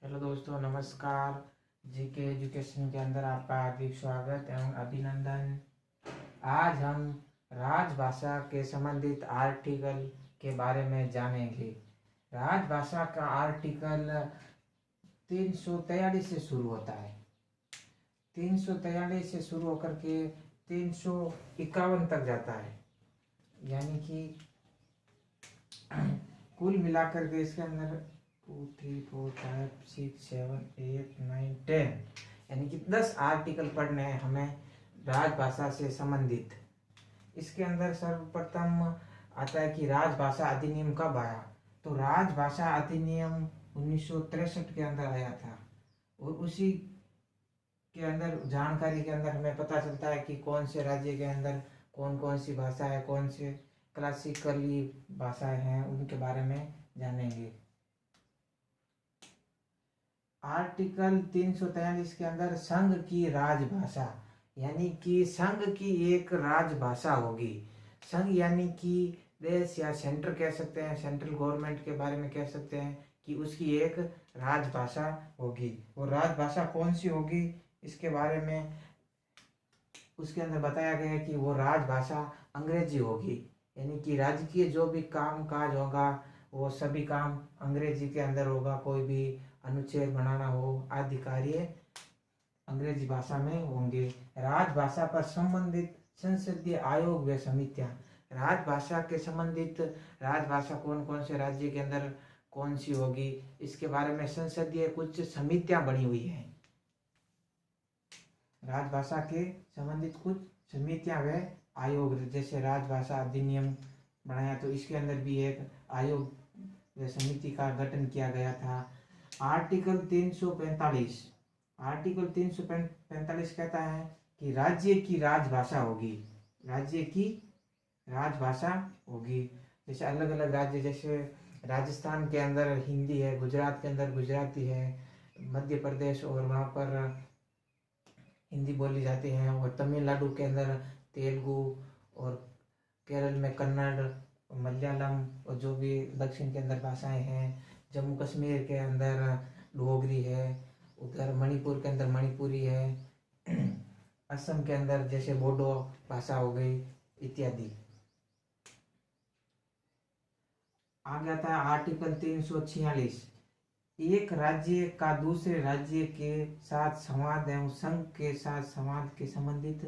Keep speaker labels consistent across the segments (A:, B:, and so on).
A: Hello दोस्तों, नमस्कार। GK education के अंदर आपका हार्दिक स्वागत एवं अभिनंदन। आज हम राजभाषा के संबंधित आर्टिकल के बारे में जानेंगे। राजभाषा का आर्टिकल 343 से शुरू होता है। 343 से शुरू होकर के 351 तक जाता है, यानी कि कुल मिलाकर के इसके अंदर 2, 3, 4, 5, 6, 7, 8, 9, 10 यानी कि 10 आर्टिकल पढ़ने हैं हमें राजभाषा से संबंधित। इसके अंदर सर्वप्रथम आता है कि राजभाषा अधिनियम कब आया। तो राजभाषा अधिनियम 1963 के अंदर आया था, और उसी के अंदर जानकारी के अंदर हमें पता चलता है कि कौन से राज्य के अंदर कौन कौन सी भाषा है, कौन से क्लासिकली भाषाएं हैं, उनके बारे में जानेंगे। आर्टिकल 343 के अंदर संघ की राजभाषा, यानी कि संघ की एक राजभाषा होगी। संघ यानी कि देश या सेंटर कह सकते हैं, सेंट्रल गवर्नमेंट के बारे में कह सकते हैं कि उसकी एक राजभाषा होगी। वो राजभाषा कौन सी होगी, इसके बारे में उसके अंदर बताया गया है कि वो राजभाषा अंग्रेजी होगी। यानी कि राज्य के जो भी काम काज होगा वो सभी काम अंग्रेजी के अंदर होगा। कोई भी अनुच्छेद बनाना हो आदि कार्य अंग्रेजी भाषा में होंगे। राजभाषा पर संबंधित संसदीय आयोग व समितियां, राजभाषा के संबंधित राजभाषा कौन कौन से राज्य के अंदर कौन सी होगी, इसके बारे में संसदीय कुछ समितियां बनी हुई हैं। राजभाषा के संबंधित कुछ समितियां व आयोग, जैसे राजभाषा अधिनियम बनाया तो इसके अंदर भी एक आयोग व समिति का गठन किया गया था। आर्टिकल 345 कहता है कि राज्य की राजभाषा होगी। राज्य की राजभाषा होगी। जैसे अलग अलग राज्य, जैसे राजस्थान के अंदर हिंदी है, गुजरात के अंदर गुजराती है, मध्य प्रदेश और वहाँ पर हिंदी बोली जाती है, और तमिलनाडु के अंदर तेलुगु, और केरल में कन्नड़, मलयालम, और जो भी दक्षिण के अंदर भाषाएं हैं, जम्मू कश्मीर के अंदर डोगरी है, उधर मणिपुर के अंदर मणिपुरी है, असम के अंदर जैसे बोडो भाषा हो गई इत्यादि। आगे आता है आर्टिकल 346, एक राज्य का दूसरे राज्य के साथ संवाद एवं संघ के साथ संवाद के संबंधित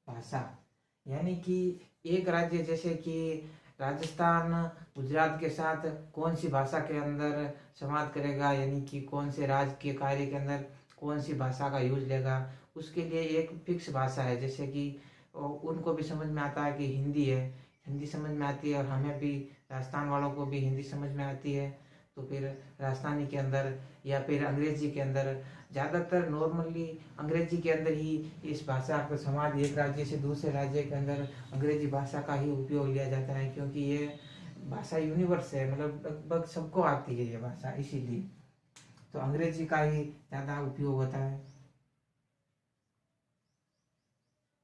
A: भाषा। यानी कि एक राज्य जैसे कि राजस्थान गुजरात के साथ कौन सी भाषा के अंदर संवाद करेगा, यानी कि कौन से राज्य के कार्य के अंदर कौन सी भाषा का यूज लेगा, उसके लिए एक फिक्स भाषा है। जैसे कि उनको भी समझ में आता है कि हिंदी है, हिंदी समझ में आती है, और हमें भी राजस्थान वालों को भी हिंदी समझ में आती है, तो फिर राजस्थानी के अंदर या फिर अंग्रेजी के अंदर, ज़्यादातर नॉर्मली अंग्रेजी के अंदर ही इस भाषा का संवाद एक राज्य से दूसरे राज्य के अंदर अंग्रेजी भाषा का ही उपयोग लिया जाता है, क्योंकि ये भाषा यूनिवर्स है, मतलब लगभग सबको आती है ये भाषा, इसीलिए तो अंग्रेजी का ही ज़्यादा उपयोग होता है।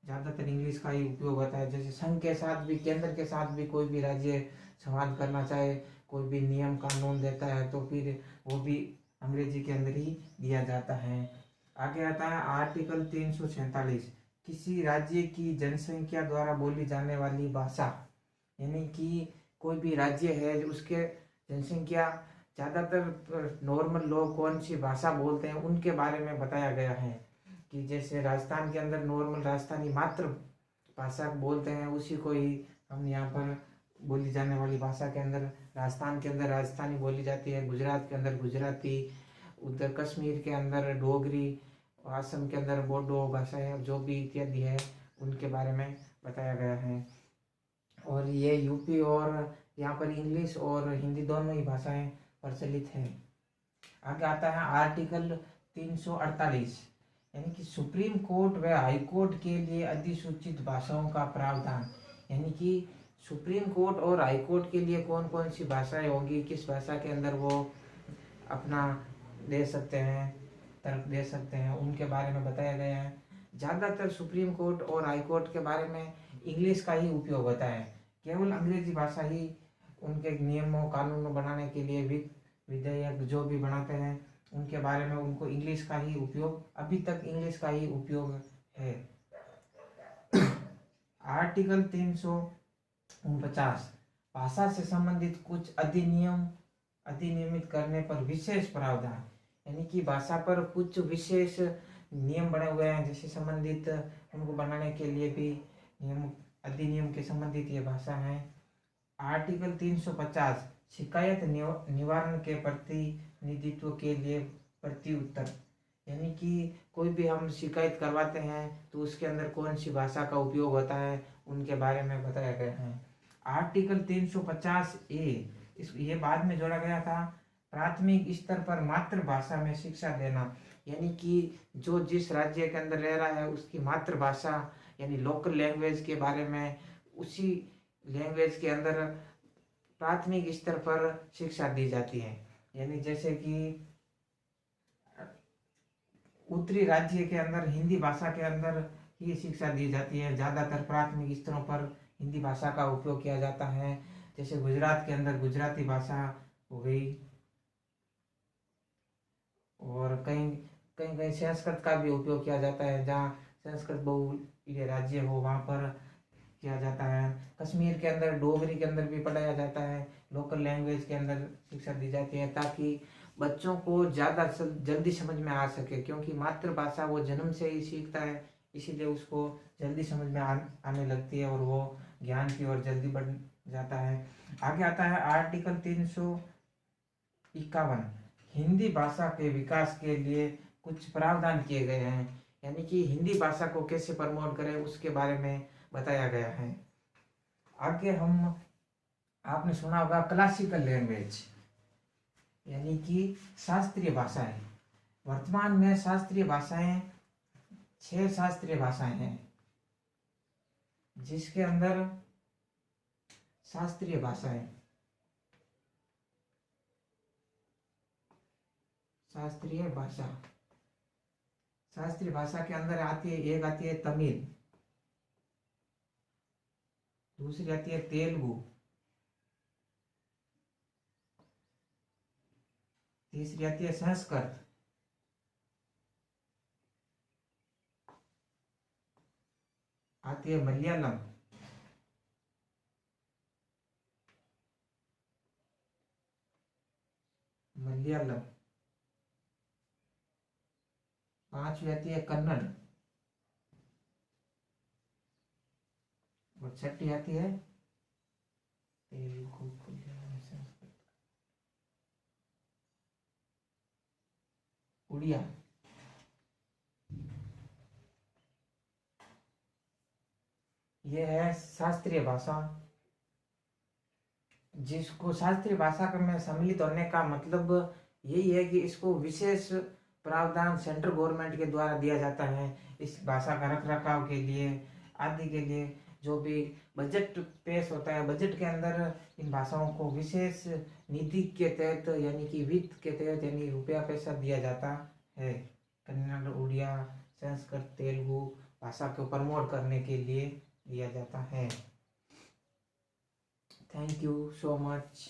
A: ज़्यादातर इंग्लिश का ही उपयोग होता है। जैसे संघ के साथ भी, केंद्र के साथ भी कोई भी राज्य संवाद करना चाहे, कोई भी नियम कानून देता है, तो फिर वो भी अंग्रेजी के अंदर ही दिया जाता है। आगे आता है आर्टिकल 347, किसी राज्य की जनसंख्या द्वारा बोली जाने वाली भाषा। यानी कि कोई भी राज्य है उसके जनसंख्या, ज़्यादातर नॉर्मल लोग कौन सी भाषा बोलते हैं उनके बारे में बताया गया है। कि जैसे राजस्थान के अंदर नॉर्मल राजस्थानी मात्र भाषा बोलते हैं, उसी को ही हम यहाँ पर बोली जाने वाली भाषा के अंदर राजस्थान के अंदर राजस्थानी बोली जाती है, गुजरात के अंदर गुजराती, उधर कश्मीर के अंदर डोगरी, असम के अंदर बोडो भाषाएं जो भी इत्यादि है उनके बारे में बताया गया है। और ये यूपी और यहाँ पर इंग्लिश और हिंदी दोनों ही भाषाएं प्रचलित हैं। आगे आता है आर्टिकल 348, यानी कि सुप्रीम कोर्ट व हाई कोर्ट के लिए अधिसूचित भाषाओं का प्रावधान। यानी कि सुप्रीम कोर्ट और हाई कोर्ट के लिए कौन कौन सी भाषाएं होंगी, किस भाषा के अंदर वो अपना दे सकते हैं, तर्क दे सकते हैं, उनके बारे में बताया गया है। ज़्यादातर सुप्रीम कोर्ट और हाई कोर्ट के बारे में इंग्लिश का ही उपयोग होता है। केवल अंग्रेजी भाषा ही उनके नियमों कानूनों बनाने के लिए विधेयक जो भी बनाते हैं उनके बारे में उनको इंग्लिश का ही उपयोग, अभी तक इंग्लिश का ही उपयोग है। आर्टिकल 349 भाषा से संबंधित कुछ अधिनियमित करने पर विशेष प्रावधान, यानी कि भाषा पर कुछ विशेष नियम बने हुए हैं, जैसे संबंधित उनको बनाने के लिए भी नियम अधिनियम के संबंधित ये भाषा है। आर्टिकल 350 शिकायत निवारण के प्रतिनिधित्व के लिए प्रत्युत्तर, यानी कि कोई भी हम शिकायत करवाते हैं तो उसके अंदर कौन सी भाषा का उपयोग होता है उनके बारे में बताया गया है। आर्टिकल 350A ये बाद में जोड़ा गया था, प्राथमिक स्तर पर मातृभाषा में शिक्षा देना, यानी कि जो जिस राज्य के अंदर रह रहा है उसकी मातृभाषा यानी लोकल लैंग्वेज के बारे में उसी लैंग्वेज के अंदर प्राथमिक स्तर पर शिक्षा दी जाती है। यानी जैसे कि उत्तरी राज्य के अंदर हिंदी भाषा के अंदर ही शिक्षा दी जाती है, ज़्यादातर प्राथमिक स्तरों पर हिंदी भाषा का उपयोग किया जाता है। जैसे गुजरात के अंदर गुजराती भाषा हो गई, और कहीं कहीं कहीं संस्कृत का भी उपयोग किया जाता है, जहाँ संस्कृत बहुल्य राज्य हो वहाँ पर किया जाता है। कश्मीर के अंदर डोगरी के अंदर भी पढ़ाया जाता है, लोकल लैंग्वेज के अंदर शिक्षा दी जाती है, ताकि बच्चों को ज़्यादा जल्दी समझ में आ सके, क्योंकि मातृभाषा वो जन्म से ही सीखता है, इसीलिए उसको जल्दी समझ में आने लगती है और वो ज्ञान की ओर जल्दी बढ़ जाता है। आगे आता है आर्टिकल 351 हिंदी भाषा के विकास के लिए कुछ प्रावधान किए गए हैं, यानी कि हिंदी भाषा को कैसे प्रमोट करें उसके बारे में बताया गया है। आगे आपने सुना होगा क्लासिकल लैंग्वेज, यानी कि शास्त्रीय भाषाएं। वर्तमान में शास्त्रीय भाषाएं 6 शास्त्रीय भाषाएं हैं, जिसके अंदर शास्त्रीय भाषाएं शास्त्रीय भाषा के अंदर आती है, एक आती है तमिल, दूसरी आती है तेलुगु, तीसरी आती है संस्कृत, आती है मलयालम, पांचवी आती है कन्नड़, और छठी आती है तेलुगु, उड़िया। यह है शास्त्रीय भाषा, जिसको शास्त्रीय भाषा में सम्मिलित होने का मतलब यही है कि इसको विशेष प्रावधान सेंट्रल गवर्नमेंट के द्वारा दिया जाता है, इस भाषा का रख रखाव के लिए आदि के लिए। जो भी बजट पेश होता है, बजट के अंदर इन भाषाओं को विशेष निधि के तहत यानी कि वित्त के तहत यानी रुपया पैसा दिया जाता है, कन्नड़, उड़िया, संस्कृत, तेलुगु भाषा को प्रमोट करने के लिए दिया जाता है। Thank you so much.